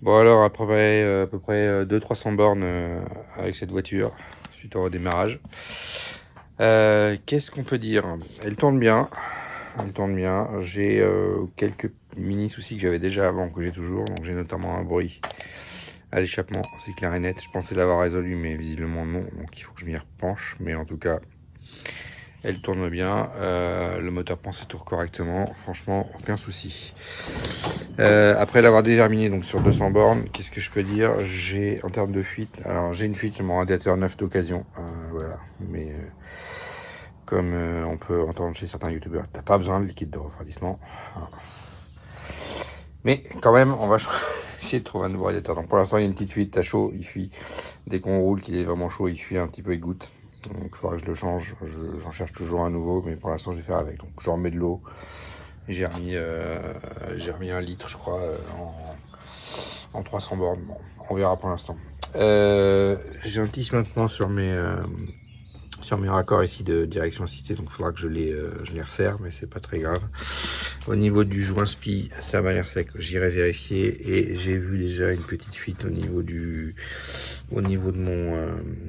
Bon alors à peu près 200-300 bornes avec cette voiture suite au redémarrage. Qu'est-ce qu'on peut dire? Elle tourne bien, elle tourne bien. J'ai quelques mini soucis que j'avais déjà avant, que j'ai toujours. Donc j'ai notamment un bruit à l'échappement, c'est clair et net. Je pensais l'avoir résolu, mais visiblement non. Donc il faut que je m'y repenche. Mais en tout cas, elle tourne bien. Le moteur prend ses tours correctement. Franchement, aucun souci. Après l'avoir déterminé donc sur 200 bornes, qu'est-ce que je peux dire? J'ai en termes de fuite, alors j'ai une fuite sur mon radiateur neuf d'occasion, voilà. Mais comme on peut entendre chez certains youtubeurs, t'as pas besoin de liquide de refroidissement. Mais quand même, on va essayer de trouver un nouveau radiateur. Donc pour l'instant, il y a une petite fuite à chaud, il fuit. Dès qu'on roule, qu'il est vraiment chaud, il fuit un petit peu, il goutte. Donc il faudra que je le change. J'en cherche toujours un nouveau, mais pour l'instant, je vais faire avec. Donc je remets de l'eau. J'ai remis 1 litre, je crois, en 300 bornes. Bon, on verra pour l'instant. J'ai un petit maintenant sur mes raccords ici de direction assistée, donc il faudra que je les resserre, mais c'est pas très grave. Au niveau du joint SPI, ça m'a l'air sec, j'irai vérifier, et j'ai vu déjà une petite fuite au niveau de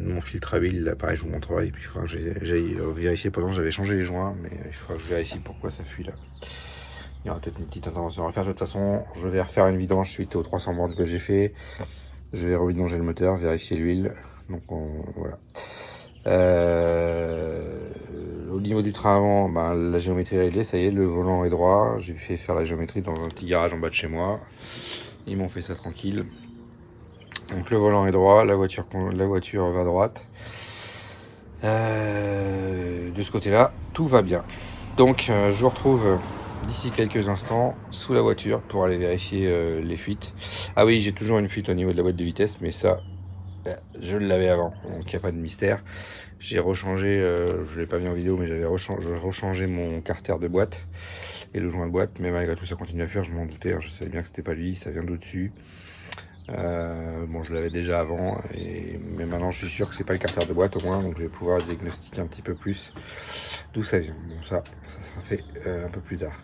mon filtre à huile. Là, pareil, je vous montrerai, et puis il faudra que j'aille vérifier. Pendant j'avais changé les joints, mais il faudra que je vérifie pourquoi ça fuit là. Il y aura peut-être une petite intervention à refaire. De toute façon, je vais refaire une vidange suite aux 300 bornes que j'ai fait. Je vais revidanger le moteur, vérifier l'huile. Donc voilà. Au niveau du train avant, ben, la géométrie est réglée, ça y est, le volant est droit. J'ai fait faire la géométrie dans un petit garage en bas de chez moi. Ils m'ont fait ça tranquille. Donc le volant est droit, la voiture va à droite. De ce côté-là, tout va bien. Donc je vous retrouve d'ici quelques instants sous la voiture pour aller vérifier les fuites. Ah oui, j'ai toujours une fuite au niveau de la boîte de vitesse, mais ça, je l'avavais avant, donc il n'y a pas de mystère. J'ai rechangé, je ne l'ai pas mis en vidéo, mais j'avais rechangé mon carter de boîte et le joint de boîte, mais malgré tout ça continue à faire, je m'en doutais, hein, je savais bien que c'était pas lui, ça vient d'au-dessus. Bon, je l'avais déjà avant, mais maintenant je suis sûr que c'est pas le carter de boîte au moins, donc je vais pouvoir diagnostiquer un petit peu plus d'où ça vient. Bon, ça sera fait un peu plus tard.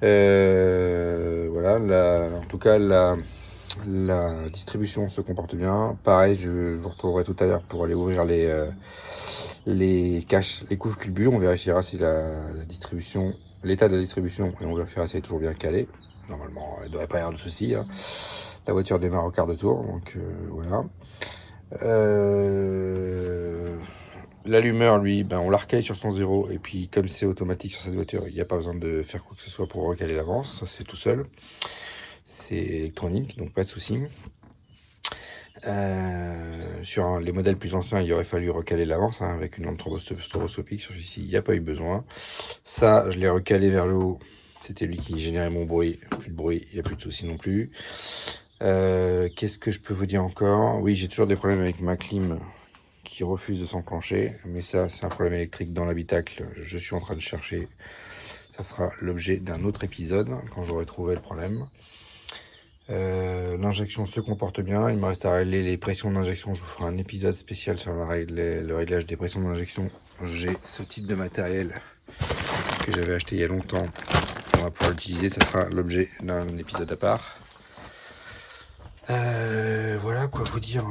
Voilà, en tout cas, la distribution se comporte bien. Pareil, je vous retrouverai tout à l'heure pour aller ouvrir les caches, les couves culbures. On vérifiera si l'état de la distribution, et on vérifiera si elle est toujours bien calée. Normalement, il ne devrait pas y avoir de soucis, hein. La voiture démarre au quart de tour, donc voilà. L'allumeur, lui, ben, on la recaille sur son zéro, et puis comme c'est automatique sur cette voiture, il n'y a pas besoin de faire quoi que ce soit pour recaler l'avance, ça c'est tout seul. C'est électronique, donc pas de souci. Sur les modèles plus anciens, il aurait fallu recaler l'avance, hein, avec une lampe stroboscopique. Sur celui-ci, il n'y a pas eu besoin. Ça, je l'ai recalé vers le haut. C'était lui qui générait mon bruit. Plus de bruit, il n'y a plus de soucis non plus. Qu'est-ce que je peux vous dire encore? Oui, j'ai toujours des problèmes avec ma clim qui refuse de s'enclencher, mais ça, c'est un problème électrique dans l'habitacle. Je suis en train de chercher. Ça sera l'objet d'un autre épisode quand j'aurai trouvé le problème. L'injection se comporte bien. Il me reste à régler les pressions d'injection. Je vous ferai un épisode spécial sur le réglage des pressions d'injection. J'ai ce type de matériel que j'avais acheté il y a longtemps. On va pouvoir l'utiliser. Ça sera l'objet d'un épisode à part. Voilà quoi vous dire.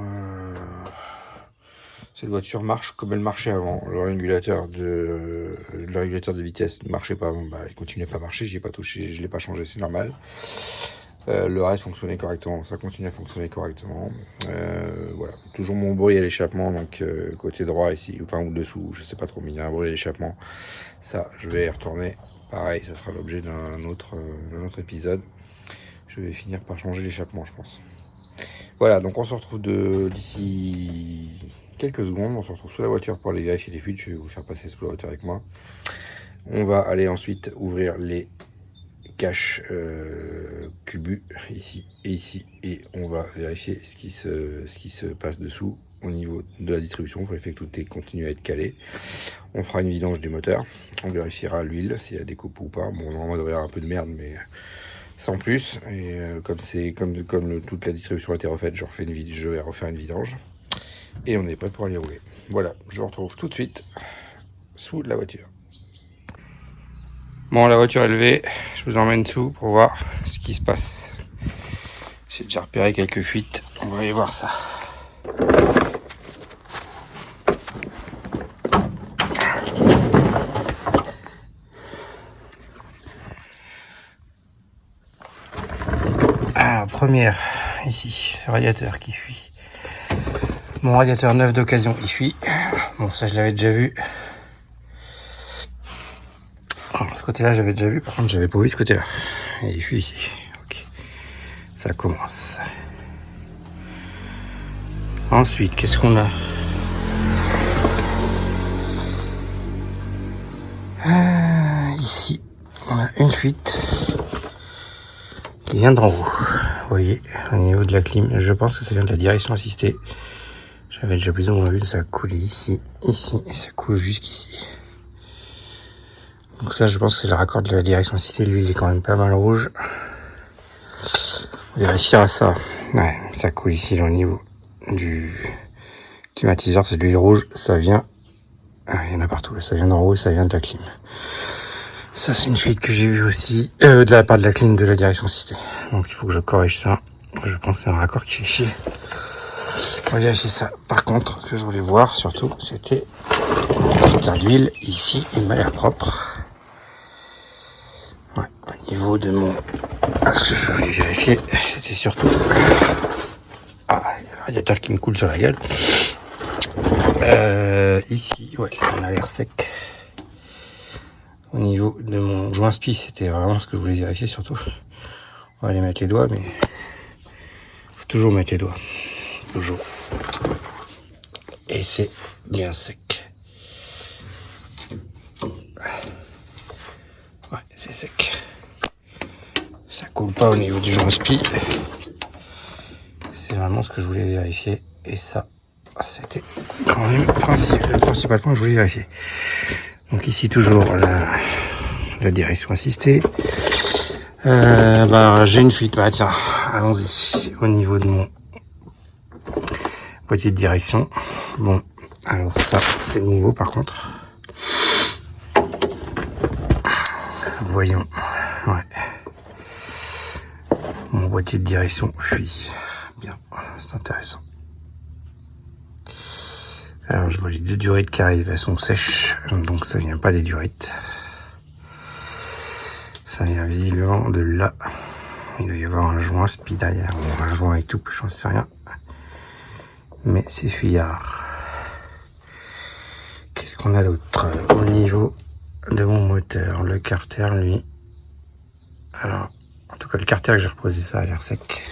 Cette voiture marche comme elle marchait avant. Le régulateur de vitesse ne marchait pas avant. Bah, il continuait pas à marcher. J'y ai pas touché. Je l'ai pas changé. C'est normal. Le reste fonctionnait correctement, ça continue à fonctionner correctement. Voilà, toujours mon bruit à l'échappement, donc côté droit ici, enfin ou dessous, je sais pas trop, mais il y a un bruit à l'échappement. Ça, je vais y retourner. Pareil, ça sera l'objet d'un autre épisode. Je vais finir par changer l'échappement, je pense. Voilà, donc on se retrouve d'ici quelques secondes. On se retrouve sous la voiture pour aller vérifier les fuites. Je vais vous faire passer sous la voiture avec moi. On va aller ensuite ouvrir les cache cubu ici et ici, et on va vérifier ce qui se passe dessous au niveau de la distribution pour vérifier que tout continue à être calé. On fera une vidange du moteur, on vérifiera l'huile s'il y a des copeaux ou pas. Bon, normalement il devrait y avoir un peu de merde, mais sans plus. Et comme toute la distribution a été refaite, je vais refaire une vidange et on est prêt pour aller rouler. Voilà, je vous retrouve tout de suite sous la voiture. Bon, la voiture est levée, je vous emmène dessous pour voir ce qui se passe. J'ai déjà repéré quelques fuites. On va aller voir ça. Ah, première, ici, le radiateur qui fuit. Mon radiateur neuf d'occasion, il fuit. Bon, ça je l'avais déjà vu. Alors, ce côté-là, j'avais déjà vu. Par contre, j'avais pas vu ce côté-là. Et il fuit ici. Ok. Ça commence. Ensuite, qu'est-ce qu'on a? Ici, on a une fuite qui vient d'en haut. Vous voyez, au niveau de la clim, je pense que ça vient de la direction assistée. J'avais déjà plus ou moins vu, ça coule ici, et ça coule jusqu'ici. Donc ça, je pense que c'est le raccord de la direction assistée. Lui, il est quand même pas mal rouge. On vérifiera ça. Ouais, ça coule ici, là, au niveau du climatiseur. C'est de l'huile rouge, ça vient... Ah, il y en a partout, ça vient d'en haut et ça vient de la clim. Ça, c'est une fuite que j'ai vue aussi de la part de la clim de la direction assistée. Donc il faut que je corrige ça. Je pense que c'est un raccord qui fait chier. On va vérifier ça. Par contre, ce que je voulais voir surtout, c'était le filtre d'huile. Ici, il m'a l'air propre. Ouais, au niveau de mon... Ce que je voulais vérifier, c'était surtout... Ah, il y a le radiateur qui me coule sur la gueule. Ici, ouais, on a l'air sec. Au niveau de mon joint spi, c'était vraiment ce que je voulais vérifier surtout. On va aller mettre les doigts, mais faut toujours mettre les doigts. Toujours. Et c'est bien sec. Ouais, c'est sec. Ça coule pas au niveau du joint spi. C'est vraiment ce que je voulais vérifier. Et ça, c'était quand même le principal point que je voulais vérifier. Donc ici toujours la direction assistée. J'ai une fuite. Bah tiens, allons-y. Au niveau de mon boîtier de direction. Bon, alors ça c'est nouveau par contre. Voyons. Ouais. Mon boîtier de direction fuit. Bien, c'est intéressant. Alors je vois les deux durites qui arrivent, elles sont sèches, donc ça vient pas des durites. Ça vient visiblement de là. Il doit y avoir un joint spi derrière, ou un joint et tout, j'en sais rien. Mais c'est fuyard. Qu'est-ce qu'on a d'autre au niveau de mon moteur? Le carter, lui. Alors, en tout cas, le carter que j'ai reposé, ça a l'air sec.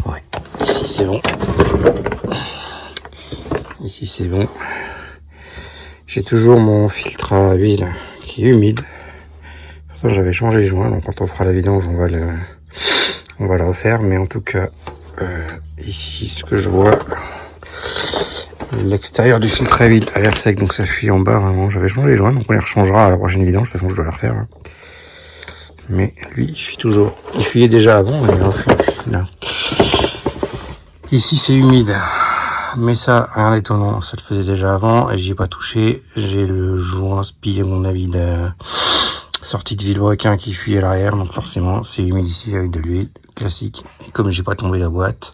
Ouais, ici c'est bon. Ici c'est bon. J'ai toujours mon filtre à huile qui est humide. Pourtant j'avais changé les joints, donc quand on fera la vidange on va le refaire. Mais en tout cas, ici ce que je vois, l'extérieur du filtre à huile a l'air sec, donc ça fuit en bas vraiment. J'avais changé les joints, donc on les rechangera à la prochaine vidange. De toute façon je dois la refaire. Là. Mais lui il fuit toujours. Il fuyait déjà avant, mais il refuit là. Ici c'est humide. Mais ça, rien d'étonnant, ça le faisait déjà avant et j'y ai pas touché. J'ai le joint spi, à mon avis, de sortie de vilebrequin qui fuit à l'arrière, donc forcément c'est humide ici avec de l'huile classique. Et comme j'ai pas tombé la boîte,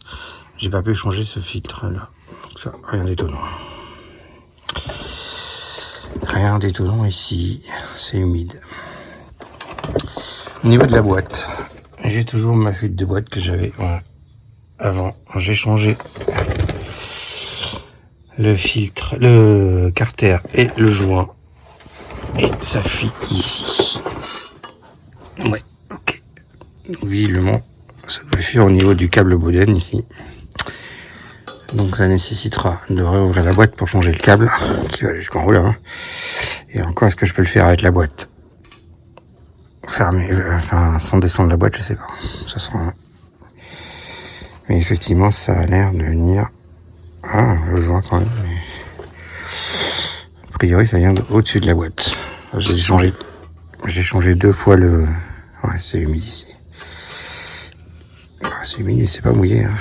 j'ai pas pu changer ce filtre là. Donc ça, rien d'étonnant. Rien d'étonnant ici, c'est humide. Au niveau de la boîte, j'ai toujours ma fuite de boîte que j'avais avant. J'ai changé le filtre, le carter et le joint. Et ça fuit ici. Ouais, ok. Visiblement, ça doit fuir au niveau du câble Boden ici. Donc ça nécessitera de réouvrir la boîte pour changer le câble qui va jusqu'en haut là. Et encore, est-ce que je peux le faire avec la boîte fermée, enfin sans descendre la boîte, je sais pas. Ça sera. Mais effectivement, ça a l'air de venir. Ah, le joint quand même. Mais... a priori, ça vient au-dessus de la boîte. J'ai changé 2 fois le... Ouais, c'est humide ici. C'est humide, mais c'est pas mouillé. Hein.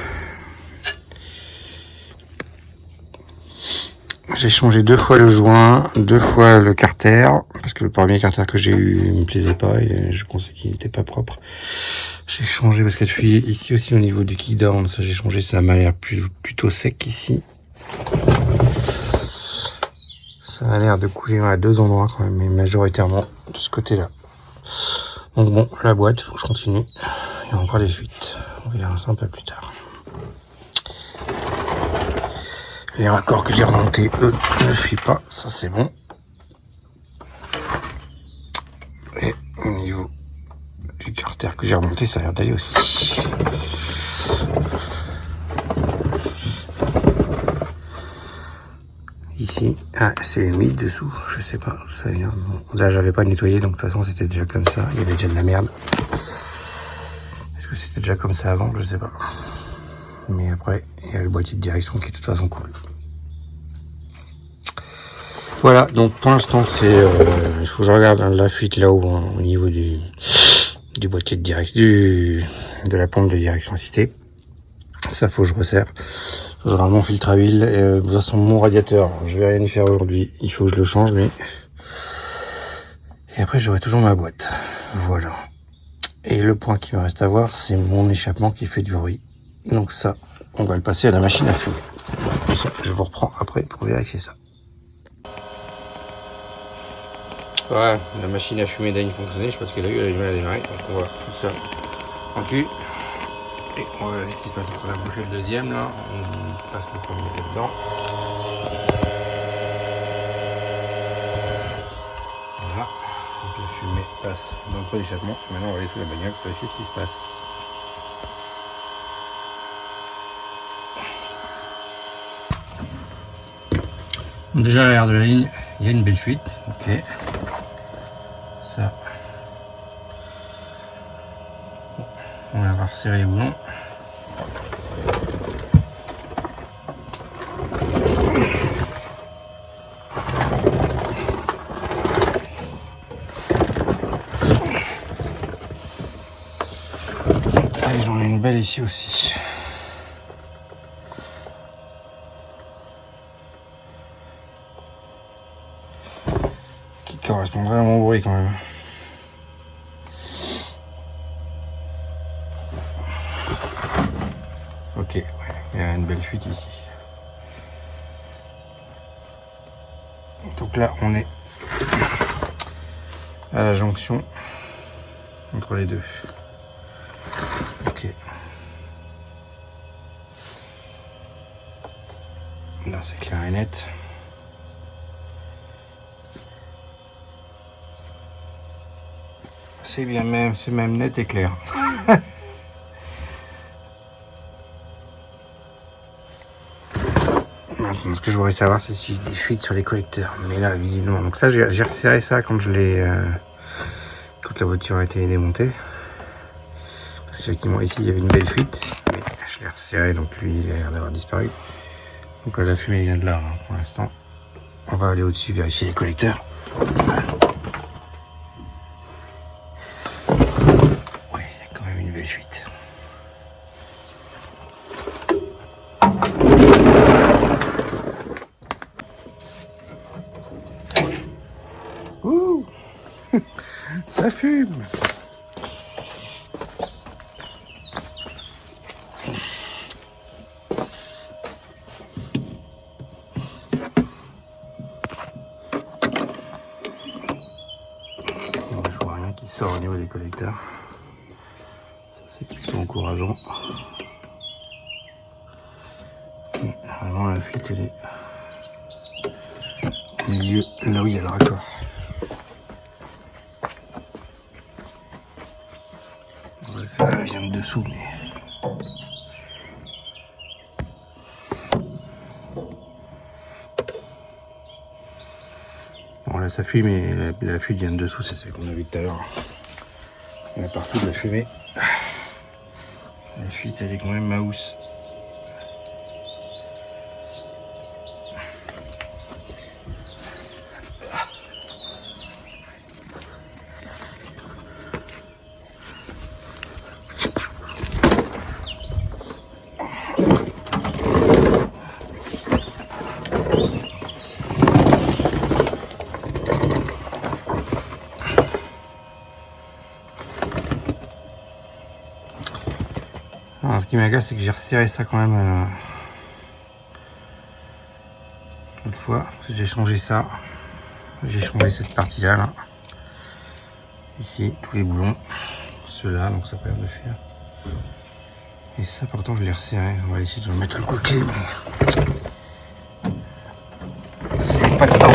J'ai changé 2 fois le joint, 2 fois le carter, parce que le premier carter que j'ai eu il me plaisait pas et je pensais qu'il n'était pas propre. J'ai changé parce que je suis ici aussi au niveau du kickdown, ça j'ai changé, ça m'a l'air plutôt sec ici. Ça a l'air de couler à 2 endroits quand même, mais majoritairement de ce côté-là. Donc bon, la boîte, faut que je continue. Il y a encore des fuites, on verra ça un peu plus tard. Les raccords que j'ai remontés, eux, ne fuient pas, ça c'est bon. Et au niveau du carter que j'ai remonté, ça a l'air d'aller aussi. Ici, ah, c'est humide dessous, je sais pas où ça vient. Bon, là, j'avais pas nettoyé, donc de toute façon, c'était déjà comme ça. Il y avait déjà de la merde. Est-ce que c'était déjà comme ça avant? Je sais pas. Mais après, il y a le boîtier de direction qui est de toute façon cool. Voilà, donc pour l'instant, c'est, il faut que je regarde la fuite là-haut, hein, au niveau du boîtier de direction, de la pompe de direction assistée. Ça, faut que je resserre. Faut que je rame mon filtre à huile. Et, de toute façon, mon radiateur, je vais rien y faire aujourd'hui. Il faut que je le change, mais... Et après, j'aurai toujours ma boîte. Voilà. Et le point qui me reste à voir, c'est mon échappement qui fait du bruit. Donc ça, on va le passer à la machine à fumer. Et ça, je vous reprends après pour vérifier ça. Voilà, la machine à fumer d'Anne fonctionner. Je sais pas ce qu'elle a eu, elle a du mal à démarrer. Donc on va tout ça en cul. Et on va voir ce qui se passe entre la bouche et le deuxième. Là, on passe le premier là-dedans. Voilà. Donc la fumée passe dans le trou d'échappement. Maintenant, on va aller sous la bagnole pour vérifier ce qui se passe. Déjà à l'arrière de la ligne, il y a une belle fuite. Ok. Ça. On va resserrer les boulons. Allez, j'en ai une belle ici aussi. Qui correspondrait à mon bruit quand même. Ok, ouais, il y a une belle fuite ici. Donc là, on est à la jonction entre les deux. Ok. Là, c'est clair et net. C'est bien même, c'est même net et clair. Maintenant, ce que je voudrais savoir, c'est s'il y a des fuites sur les collecteurs. Mais là, visiblement. Donc ça, j'ai resserré ça quand je l'ai... quand la voiture a été démontée. Parce qu'effectivement, ici, il y avait une belle fuite. Mais je l'ai resserré, donc lui, il a l'air d'avoir disparu. Donc là, la fumée vient de là, hein, pour l'instant. On va aller au-dessus vérifier les collecteurs. Ouais, il y a quand même une belle fuite. Ouh, ça fume. Je vois rien qui sort au niveau des collecteurs. Ça, c'est plutôt encourageant. Et vraiment, la fuite, elle est au milieu, là où il y a le raccord. Ouais, ça vient de dessous, mais... Bon, là, ça fuit, mais la fuite vient de dessous, c'est celle qu'on a vue tout à l'heure. Il y en a partout de la fumée. La fuite, elle est quand même mouse. qui m'agace, c'est que j'ai resserré ça quand même l'autre fois. J'ai changé ça. J'ai changé cette partie-là. Là. Ici, tous les boulons. Ceux-là, donc ça permet de faire. Et ça, pourtant, je l'ai resserré. On va essayer de mettre un coup de clé, mais c'est pas le temps.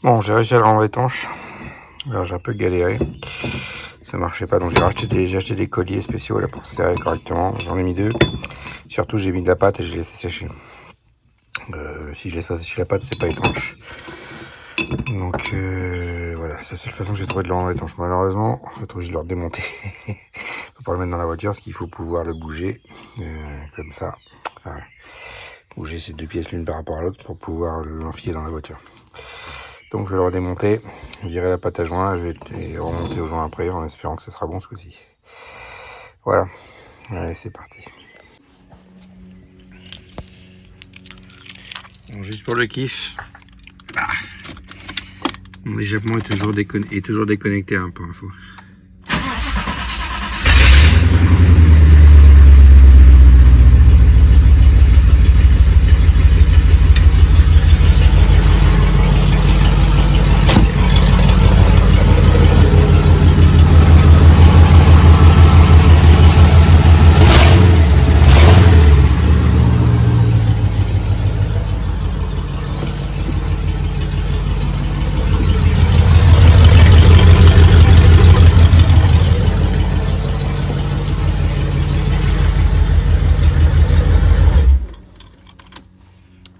Bon, j'ai réussi à le rendre étanche. Alors, j'ai un peu galéré. Ça marchait pas, donc j'ai acheté des colliers spéciaux là pour serrer correctement. J'en ai mis 2. Surtout, j'ai mis de la pâte et j'ai laissé sécher. Si je laisse pas sécher la pâte, c'est pas étanche. Donc voilà, c'est la seule façon que j'ai trouvé de le rendre étanche. Malheureusement, je vais être obligé de le démonter. Faut pas le mettre dans la voiture, parce qu'il faut pouvoir le bouger comme ça. Enfin, bouger ces 2 pièces l'une par rapport à l'autre pour pouvoir l'enfiler dans la voiture. Donc je vais le redémonter, virer la pâte à joint, je vais remonter au joint après en espérant que ça sera bon ce coup-ci. Voilà, allez c'est parti. Bon, juste pour le kiff, mon échappement est toujours déconnecté hein, pour info.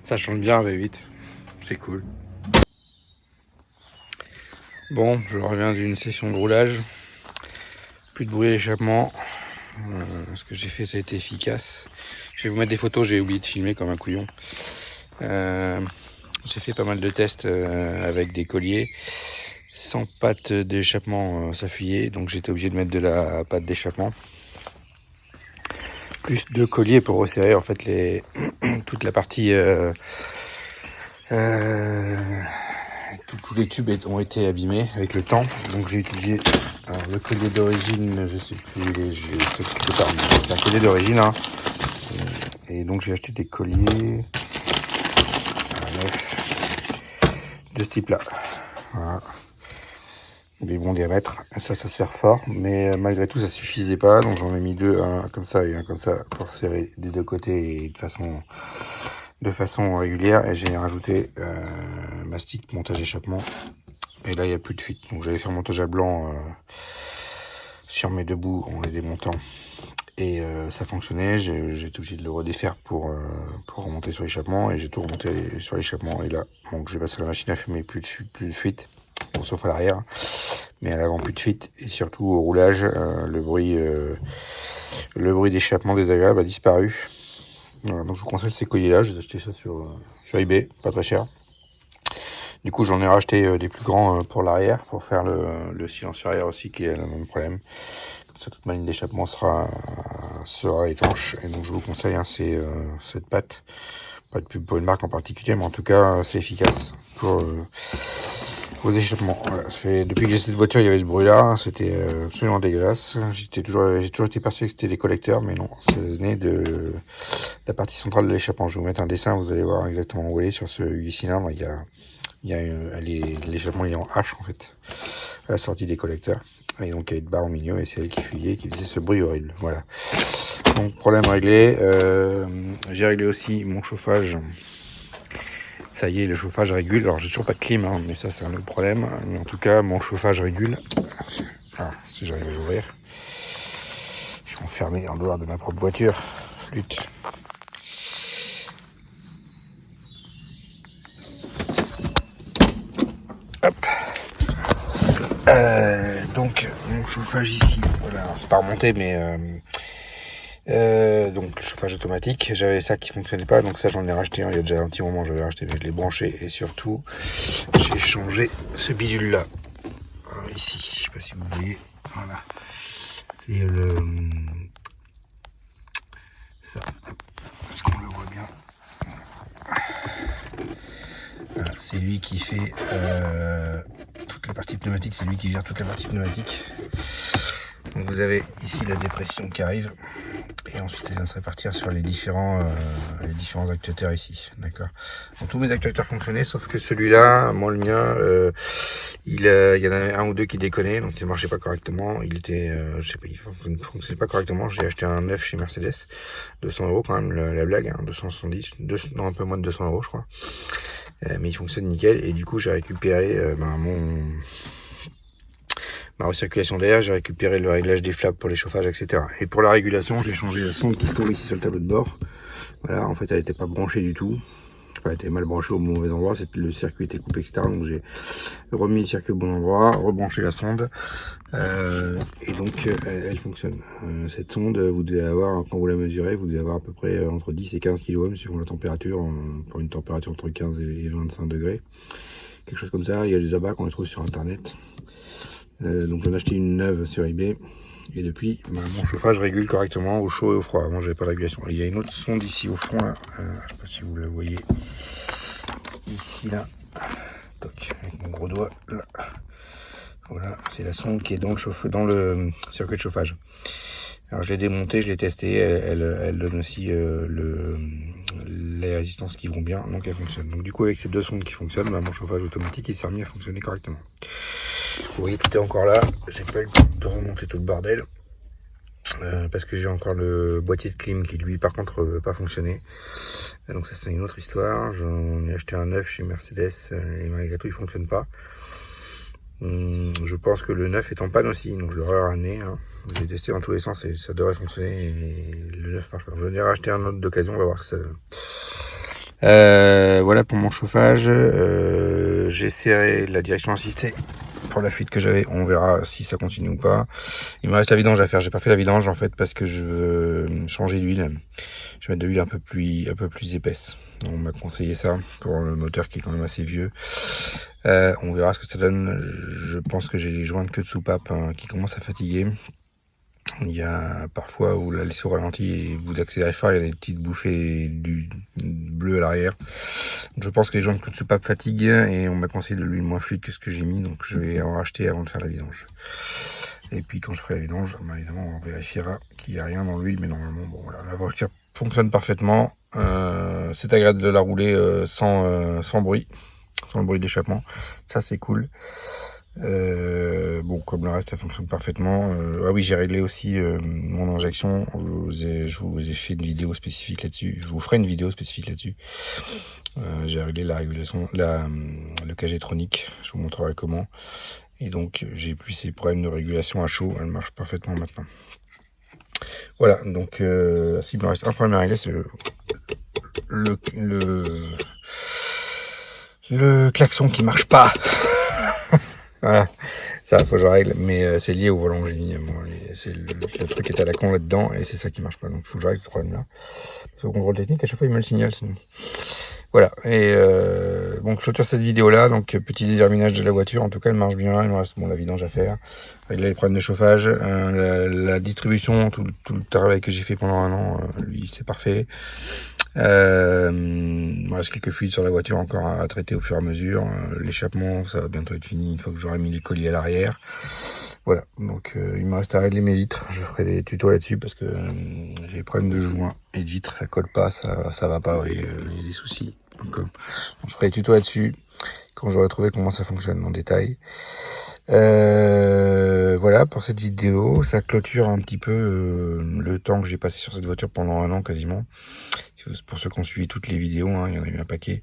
Ça chante bien V8, c'est cool. Bon, je reviens d'une session de roulage. Plus de bruit à l'échappement. Ce que j'ai fait, ça a été efficace. Je vais vous mettre des photos, j'ai oublié de filmer comme un couillon. J'ai fait pas mal de tests avec des colliers. Sans pâte d'échappement, ça fuyait, donc j'étais obligé de mettre de la pâte d'échappement. Plus 2 colliers pour resserrer en fait toute la partie. Tous les tubes ont été abîmés avec le temps, donc j'ai utilisé le collier d'origine, je sais plus, c'est un collier d'origine, hein. Et donc j'ai acheté des colliers de ce type-là, voilà. Des bons diamètres, ça sert fort, mais malgré tout ça suffisait pas, donc j'en ai mis 2, un comme ça et un comme ça pour serrer des 2 côtés et de façon régulière, et j'ai rajouté mastic montage échappement, et là il n'y a plus de fuite. Donc j'avais fait un montage à blanc sur mes 2 bouts en les démontant, et ça fonctionnait. J'ai été obligé de le redéfaire pour remonter sur l'échappement, et j'ai tout remonté sur l'échappement, et là donc j'ai passé la machine à fumer, plus de fuite, bon, sauf à l'arrière, mais à l'avant plus de fuite, et surtout au roulage le bruit d'échappement désagréable a disparu. Voilà, donc je vous conseille ces colliers là, j'ai acheté ça sur eBay, pas très cher. Du coup j'en ai racheté des plus grands pour l'arrière, pour faire le silencieux arrière aussi qui a le même problème. Comme ça toute ma ligne d'échappement sera étanche, et donc je vous conseille hein, cette pâte. Pas de pub pour une marque en particulier, mais en tout cas c'est efficace pour vos échappements. Voilà, depuis que j'ai cette voiture, il y avait ce bruit là, c'était absolument dégueulasse. J'ai toujours été persuadé que c'était les collecteurs, mais non, ça venait de la partie centrale de l'échappement. Je vais vous mettre un dessin, vous allez voir exactement où elle est sur ce 8 cylindres. L'échappement est en H en fait, à la sortie des collecteurs. Et donc il y a une barre au milieu, et c'est elle qui fuyait, qui faisait ce bruit horrible. Voilà. Donc problème réglé. J'ai réglé aussi mon chauffage. Ça y est, le chauffage régule. Alors j'ai toujours pas de clim, hein, mais ça c'est un autre problème. Mais en tout cas, mon chauffage régule. Ah, si j'arrive à l'ouvrir. Je vais m'enfermer en dehors de ma propre voiture. Flûte. Hop. Donc mon chauffage ici, voilà, c'est pas remonté, mais Donc le chauffage automatique, j'avais ça qui fonctionnait pas, donc ça j'en ai racheté un il y a déjà un petit moment, j'avais racheté, mais je l'ai branché et surtout j'ai changé ce bidule là, ici, je sais pas si vous voyez, voilà, c'est le ça, est-ce qu'on le voit bien? Voilà, c'est lui qui fait toute la partie pneumatique, c'est lui qui gère toute la partie pneumatique. Donc vous avez ici la dépression qui arrive et ensuite ça vient se répartir sur les différents actuateurs ici, d'accord. Donc tous mes actuateurs fonctionnaient sauf que celui-là, moi le mien, il y en avait un ou deux qui déconnaient, donc il ne marchait pas correctement, il était, je sais pas, il ne fonctionnait pas correctement. J'ai acheté un neuf chez Mercedes, 200 € quand même, la blague, hein, 270, non un peu moins de 200 € je crois, mais il fonctionne nickel et du coup j'ai récupéré ma recirculation d'air, j'ai récupéré le réglage des flaps pour les chauffages, etc. Et pour la régulation, j'ai changé la sonde qui se trouve ici sur le tableau de bord. Voilà, en fait, elle n'était pas branchée du tout. Enfin, elle était mal branchée au mauvais endroit. Le circuit était coupé, etc. Donc, j'ai remis le circuit au bon endroit, rebranché la sonde. Et donc, elle fonctionne. Cette sonde, vous devez avoir, quand vous la mesurez, vous devez avoir à peu près entre 10 et 15 kOhm suivant la température, pour une température entre 15 et 25 degrés. Quelque chose comme ça. Il y a des abats qu'on les trouve sur Internet. Donc j'en ai acheté une neuve sur eBay et depuis mon chauffage régule correctement au chaud et au froid. Avant j'avais pas de régulation. Il y a une autre sonde ici au fond là, je sais pas si vous la voyez ici là, toc, avec mon gros doigt là. Voilà, c'est la sonde qui est dans le circuit de chauffage. Alors je l'ai démontée, je l'ai testée, elle donne aussi les résistances qui vont bien, donc elle fonctionne. Donc du coup avec ces deux sondes qui fonctionnent, mon chauffage automatique il s'est remis à fonctionner correctement. Vous voyez, tout est encore là, j'ai pas eu le temps de remonter tout le bordel, parce que j'ai encore le boîtier de clim qui lui par contre veut pas fonctionner. Donc ça c'est une autre histoire, j'en ai acheté un neuf chez Mercedes et malgré tout il fonctionne pas. Je pense que le neuf est en panne aussi, donc je l'aurais ramené. Hein. J'ai testé dans tous les sens et ça devrait fonctionner. Et le neuf marche pas. Je vais racheter un autre d'occasion, on va voir ce que ça. Voilà pour mon chauffage. J'ai serré la direction assistée pour la fuite que j'avais. On verra si ça continue ou pas. Il me reste la vidange à faire. J'ai pas fait la vidange en fait parce que je veux changer d'huile. Je vais mettre de l'huile un peu plus épaisse. On m'a conseillé ça pour le moteur qui est quand même assez vieux. On verra ce que ça donne. Je pense que j'ai les jointes queue de soupape qui commencent à fatiguer. Il y a parfois où vous la laissez au ralenti et vous accélérez fort, il y a des petites bouffées du bleu à l'arrière. Je pense que les jointes queue de soupape fatiguent et on m'a conseillé de l'huile moins fluide que ce que j'ai mis, donc je vais en racheter avant de faire la vidange. Et puis quand je ferai la vidange, évidemment on vérifiera qu'il n'y a rien dans l'huile, mais normalement bon voilà, la voiture fonctionne parfaitement. C'est agréable de la rouler sans bruit. Sans le bruit d'échappement, ça c'est cool. Bon, comme le reste ça fonctionne parfaitement. Ah oui, j'ai réglé aussi mon injection. Je vous ai fait une vidéo spécifique là-dessus. Je vous ferai une vidéo spécifique là-dessus. J'ai réglé la régulation, le K-Jetronic. Je vous montrerai comment. Et donc j'ai plus ces problèmes de régulation à chaud. Elle marche parfaitement maintenant. Voilà, donc s'il me reste un problème à régler, c'est le klaxon qui marche pas. Voilà, ça faut que je règle, mais c'est lié au volant que j'ai mis. C'est le truc qui est à la con là-dedans et c'est ça qui marche pas. Donc il faut que je règle ce problème-là. Parce qu'au contrôle technique, à chaque fois il me le signale sinon. Voilà, et bon, je clôture cette vidéo-là. Donc petit déterminage de la voiture, en tout cas elle marche bien. Il me reste la vidange à faire. Régler les problèmes de chauffage, la distribution, tout le travail que j'ai fait pendant un an, lui c'est parfait. Il me reste quelques fuites sur la voiture encore à traiter au fur et à mesure. L'échappement, ça va bientôt être fini une fois que j'aurai mis les colliers à l'arrière. Voilà, donc il me reste à régler mes vitres. Je ferai des tutos là-dessus parce que j'ai des problèmes de joints et de vitres. Ça colle pas, ça va pas, il y a des soucis. Donc, je ferai des tutos là-dessus quand j'aurai trouvé comment ça fonctionne en détail. Voilà pour cette vidéo, ça clôture un petit peu le temps que j'ai passé sur cette voiture pendant un an quasiment. Pour ceux qui ont suivi toutes les vidéos, hein, il y en a eu un paquet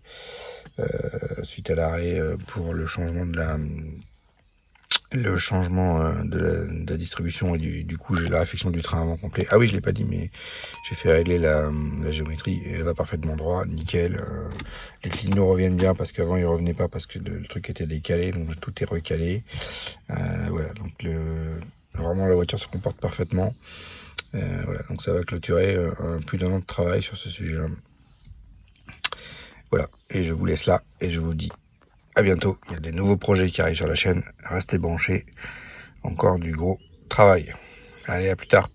suite à l'arrêt pour le changement de la distribution et du coup j'ai la réfection du train avant complet. Ah oui, je l'ai pas dit, mais j'ai fait régler la géométrie et elle va parfaitement droit, nickel. Les clignotants reviennent bien parce qu'avant ils revenaient pas parce que le truc était décalé, donc tout est recalé. Voilà, donc vraiment la voiture se comporte parfaitement. Voilà, donc ça va clôturer plus d'1 an de travail sur ce sujet-là. Voilà, et je vous laisse là, et je vous dis à bientôt. Il y a des nouveaux projets qui arrivent sur la chaîne. Restez branchés. Encore du gros travail. Allez, à plus tard.